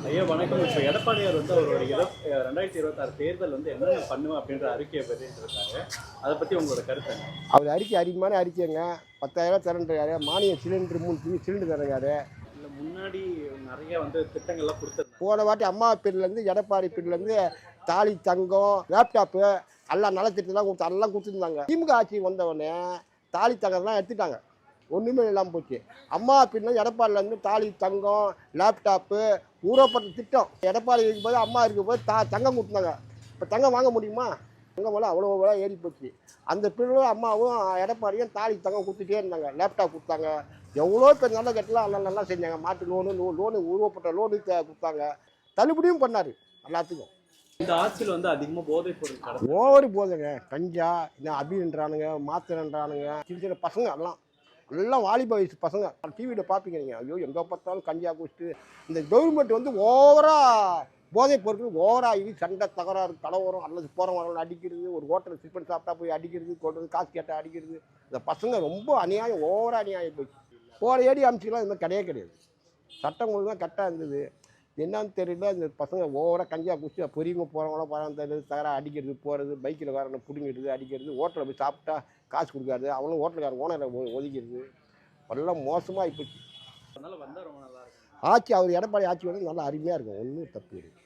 ஐயா வணக்கம். இப்போ எடப்பாடியார் வந்து அவரோட 2026 தேர்தல் வந்து என்னென்ன பண்ணுவேன் அப்படின்ற அறிக்கையை வெளியிட்டிருக்காங்க. அதை பத்தி உங்களோட கருத்து என்ன? அவர் அறிக்கை அறிமான அறிக்கைங்க. 10,000 தரேன்றாரு. மானிய சிலிண்டர் 3 சிலிண்டர் தர்றாரு. இல்ல முன்னாடி நிறைய வந்து திட்டங்கள்லாம் கொடுத்துருந்தாங்க. போன வாட்டி அம்மா பீரியட்லேருந்து எடப்பாடி பீரியட்லேருந்து தாலி தங்கம் லேப்டாப்பு எல்லாம் நலத்திட்டம்லாம் கொடுத்து எல்லாம் கொடுத்துருந்தாங்க. திமுக ஆட்சி வந்தவொடனே தாலி தங்கம்லாம் எடுத்துட்டாங்க. ஒன்றுமே இல்லாமல் போச்சு. அம்மா பீரியட்லேருந்து எடப்பாடிலேருந்து தாலி தங்கம் லேப்டாப்பு ஊறப்பட்ட திட்டம். எடப்பாடி இருக்கும்போது அம்மா இருக்கும்போது தங்கம் கொடுத்தாங்க. இப்போ தங்கம் வாங்க முடியுமா? தங்கம் விலை அவ்வளோ விலை ஏறி போச்சு. அந்த பீரியடில் அம்மாவும் எடப்பாடியும் தாலி தங்கம் கொடுத்துட்டே இருந்தாங்க. லேப்டாப் கொடுத்தாங்க. எவ்வளோ பேர் நல்ல கட்டலாம் நல்லா செஞ்சாங்க. மாட்டு லோனு உருவப்பட்ட லோனு கொடுத்தாங்க. தள்ளுபடியும் பண்ணார் எல்லாத்துக்கும். இந்த ஆட்சியில் வந்து அதிகமாக போதைப் பொருள் கடை ஓவரு போதுங்க. கஞ்சா இந்த அபின்றானுங்க, மாத்திரன்றானுங்க, சின்ன சின்ன பசங்க எல்லாம் வாலிப வயசு பசங்க. டிவியில் பார்ப்பீங்க நீங்கள். ஐயோ எங்கே பார்த்தாலும் கஞ்சா குடிச்சிட்டு இந்த கவர்மெண்ட் வந்து ஓவராக போதைப் பொருட்கள் ஓவராகி சண்டை தகராறு கலவரம் அல்லது போகிறவங்க அடிக்கிறது, ஒரு ஹோட்டலில் சிப்பன் சாப்பிட்டா போய் அடிக்கிறது, கொண்டு வந்து காசு கேட்டால் அடிக்கிறது. இந்த பசங்க ரொம்ப அநியாயம், ஓவராக அநியாயம் போச்சு. போகிற ஏடி அமைச்சிக்கலாம் இந்த மாதிரி கிடையாது. சட்டம் ஒழுங்கு தான் கரெக்டாக இருந்தது. என்னன்னு தெரியல. இந்த பசங்க ஓவராக கஞ்சா குடிச்சு பொரியவங்க போகிறவங்களாம் பராமரித்து தகராறு அடிக்கிறது, போகிறது, பைக்கில் வரணும் பிடுங்கிடுது, அடிக்கிறது, ஹோட்டலில் போய் சாப்பிட்டா காசு கொடுக்காது, அவங்களும் ஹோட்டலுக்கார ஓனரை ஒதுக்கிறது. எல்லாம் மோசமாக ஆகிப்போச்சு. அதனால வந்தால் ரொம்ப நல்லா இருக்கும். ஆட்சி அவர் எடப்பாடி ஆட்சி வந்து நல்லா அருமையாக இருக்கும். ஒன்றும் தப்பு இல்லை.